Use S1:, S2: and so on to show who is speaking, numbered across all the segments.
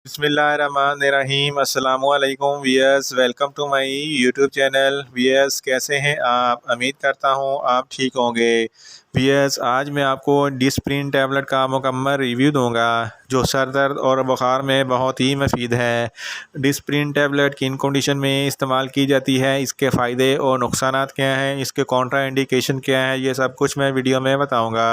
S1: बिस्मिल्लाहिर्रहमानिर्रहीम अस्सलामुअलैकुम viewers, welcome to my YouTube channel. Viewers, कैसे हैं आप? उम्मीद करता हूं आप ठीक होंगे। वियर्स, आज मैं आपको डिस्प्रिन टैबलेट का मुकम्मल रिव्यू दूंगा जो सर दर्द और बुखार में बहुत ही मुफीद है। डिस्प्रिन टैबलेट किन कंडीशन में इस्तेमाल की जाती है, इसके फ़ायदे और नुकसान क्या हैं, इसके कॉन्ट्रा इंडिकेशन क्या है, ये सब कुछ मैं वीडियो में बताऊँगा।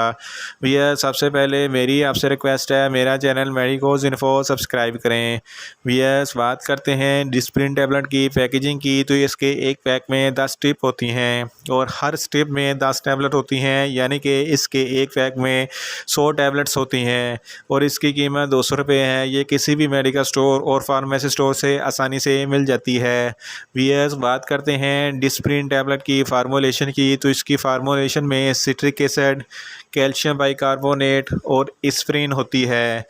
S1: भैया, सबसे पहले मेरी आपसे रिक्वेस्ट है, मेरा चैनल मेडिकोज इन्फो सब्सक्राइब करें। भैया, बात करते हैं डिस्प्रिन टैबलेट की पैकेजिंग की, तो इसके एक पैक में 10 स्ट्रिप होती हैं और हर स्ट्रिप में 10 टैबलेट होती हैं, यानी कि इसके एक पैक में 100 टैबलेट्स होती हैं और इसकी कीमत 200 रुपये है। ये किसी भी मेडिकल स्टोर और फार्मेसी स्टोर से आसानी से मिल जाती है। भैया, बात करते हैं डिस्प्रिन टैबलेट की फार्मूलेशन की, तो इसकी फार्मूलेशन में सिट्रिक एसिड, कैल्शियम बाइकार्बोनेट और एस्प्रिन होती है।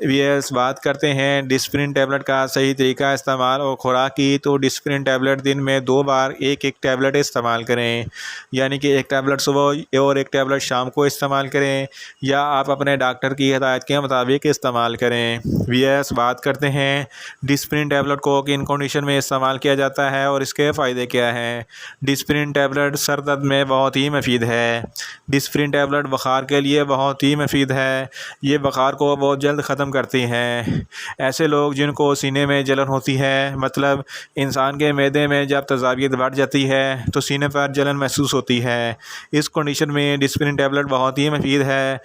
S1: वीएस, बात करते हैं डिस्प्रिन टैबलेट का सही तरीका इस्तेमाल और खुराक की, तो डिस्प्रिन टैबलेट दिन में 2 बार एक टैबलेट इस्तेमाल करें, यानी कि एक टैबलेट सुबह और एक टैबलेट शाम को इस्तेमाल करें, या आप अपने डॉक्टर की हिदायत के मुताबिक इस्तेमाल करें। वीएस, बात करते हैं डिस्प्रिन टैबलेट को किन कंडीशन में इस्तेमाल किया जाता है और इसके फ़ायदे क्या हैं। डिस्प्रिन टैबलेट सर दर्द में बहुत ही मुफीद है। डिस्प्रिन टैबलेट बुखार के लिए बहुत ही मुफीद है। ये बुखार को बहुत जल्द ख़त्म करती हैं। ऐसे लोग जिनको सीने में जलन होती है, मतलब इंसान के मैदे में जब तेज़ाबियत बढ़ जाती है तो सीने पर जलन महसूस होती है, इस कंडीशन में डिस्प्रिन टैबलेट बहुत ही मुफीद है।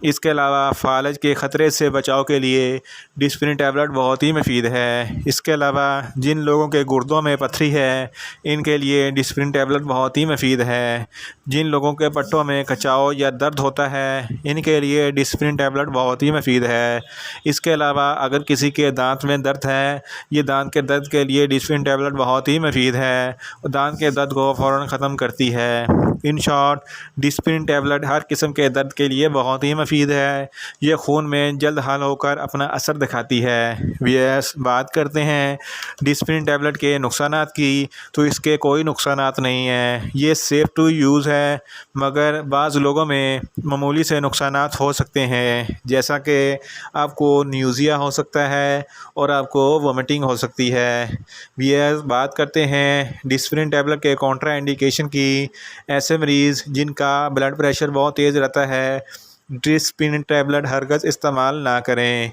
S1: इसके अलावा फालज के ख़तरे से बचाव के लिए डिस्प्रिन टैबलेट बहुत ही मुफीद है। इसके अलावा जिन लोगों के गुर्दों में पथरी है, इनके लिए डिस्प्रिन टैबलेट बहुत ही मुफीद है। जिन लोगों के पट्टों में खचाव या दर्द होता है, इनके लिए डिस्प्रिन टैबलेट बहुत ही मुफीद है। इसके अलावा अगर किसी के दांत में दर्द है, ये दांत के दर्द के लिए डिस्प्रिन टैबलेट बहुत ही मुफीद है और दांत के दर्द को फ़ौरन ख़त्म करती है। इन शॉर्ट, डिस्प्रिन टैबलेट हर किस्म के दर्द के लिए बहुत ही मुफीद है। ये खून में जल्द हल होकर अपना असर दिखाती है। वीएस, बात करते हैं डिस्प्रिन टैबलेट के नुकसानात की, तो इसके कोई नुकसानात नहीं हैं। ये सेफ़ टू यूज़ है, मगर बाज़ लोगों में मामूली से नुकसानात हो सकते हैं, जैसा कि आपको न्यूज़िया हो सकता है और आपको वोमिटिंग हो सकती है। वीएस, बात करते हैं डिस्प्रिन टैबलेट के कॉन्ट्रा इंडिकेशन की। ऐसे मरीज़ जिनका ब्लड प्रेशर बहुत तेज़ रहता है, डिस्प्रिन टैबलेट हरगिज़ इस्तेमाल ना करें।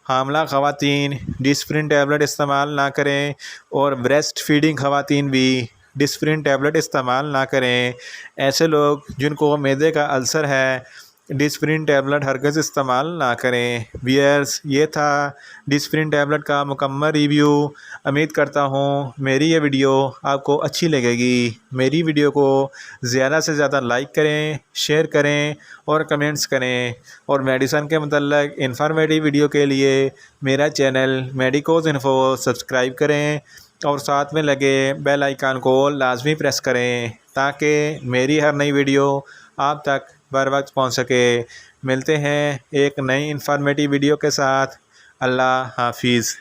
S1: हामला ख़वातीन डिस्प्रिन टैबलेट इस्तेमाल ना करें और ब्रेस्ट फीडिंग ख़वातीन भी डिस्प्रिन टैबलेट इस्तेमाल ना करें। ऐसे लोग जिनको मैदे का अल्सर है, डिस्प्रिन टैबलेट हरगिज़ इस्तेमाल ना करें। वीयर्स, ये था डिस्प्रिन टैबलेट का मुकम्मल रिव्यू। उम्मीद करता हूँ मेरी ये वीडियो आपको अच्छी लगेगी। मेरी वीडियो को ज़्यादा से ज़्यादा लाइक करें, शेयर करें और कमेंट्स करें, और मेडिसिन के मतलब इंफॉर्मेटिव वीडियो के लिए मेरा चैनल मेडिकोज इन्फो सब्सक्राइब करें और साथ में लगे बेल आइकन को लाजमी प्रेस करें, ताकि मेरी हर नई वीडियो आप तक बर वक्त पहुँच सके। मिलते हैं एक नई इंफॉर्मेटिव वीडियो के साथ। अल्लाह हाफिज़।